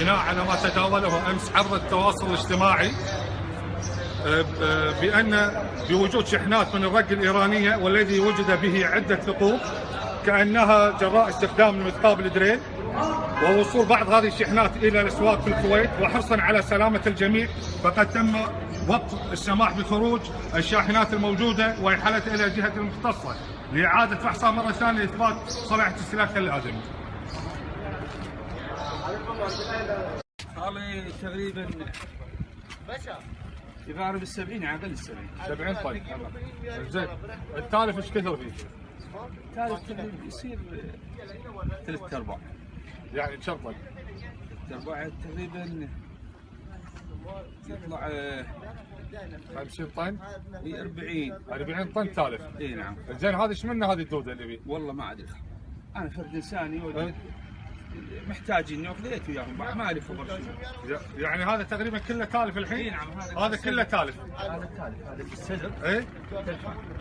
بناء على ما تداوله امس عبر التواصل الاجتماعي بان بوجود شحنات من الرق الايرانيه والذي وجد به عده ثقوب كانها جراء استخدام المثقاب الدرين، ووصول بعض هذه الشحنات الى الاسواق في الكويت، وحرصا على سلامه الجميع فقد تم وقف السماح بخروج الشاحنات الموجوده واحالتها الى الجهه المختصه لاعاده فحصها مره ثانيه لاثبات صلاحيه استهلاكها اللازم. صار تقريبا يقارب ال70 عقل ال70. 70 طن. زين التالف ايش كثر فيه؟ التالف تقريبا يصير 3/4. يعني كم طن؟ 3/4 تقريبا يطلع 50 طن؟ 40 طن تالف. اي نعم. زين هذه ايش منها هذه الدوده اللي بيه؟ والله ما ادري، انا فرد انساني محتاج اني اخذيت وياهم ما لي خبر شيء. يعني هذا تقريبا كله تالف الحين؟ اي نعم. هذا كله تالف. هذا تالف، هذا بالصدر. ايه؟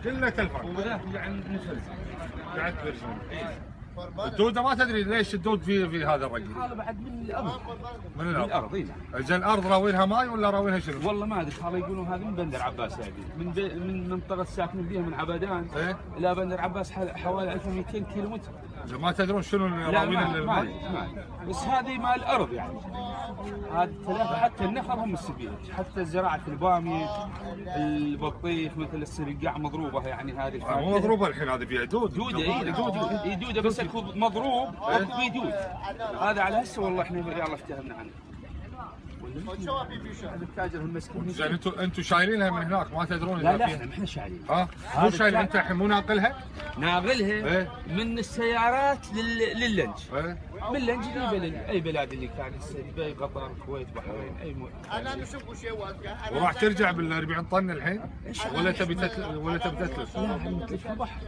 كله تلفان. وذاك يعني نفلزم. قاعد تفرزون. الدوده ما تدري ليش الدود في هذا الرقم؟ هذا بعد من الارض. من الارض. من الارض اي نعم. زين الارض راوينها ماي ولا راوينها شنو؟ والله ما ادري، هذا يقولون هذه من بندر عباس هذه من منطقه الساكنين فيها من عبدان إيه؟ الى بندر عباس حوالي 1200 كيلومتر. ما تدرون شنو راوين ما بس هذه مال الارض يعني. هذه ثلاثه حتى النخل هم السبيل، حتى زراعه الباميه البطيخ مثل السرقاع مضروبه يعني هذه. مو مضروبه الحين هذه فيها دود. دوده اي دوده بس اكو مضروب واكو في دود. هذا على هسه والله احنا يا الله افتهمنا عنه. هذا التاجر المسكين. زين انتم شايلينها من هناك ما تدرون؟ لا احنا ما احنا شايلين. مو شايل انت الحين مو ناقلها؟ ناقلها إيه؟ من السيارات لللنج. إيه؟ من اللنج اي بلاد اللي كان يصير دبي قطر الكويت بحرين اي انا نشوف شيء وراح ترجع بال 40 طن الحين؟ ولا تبي تتلف؟ لا نتلف البحر.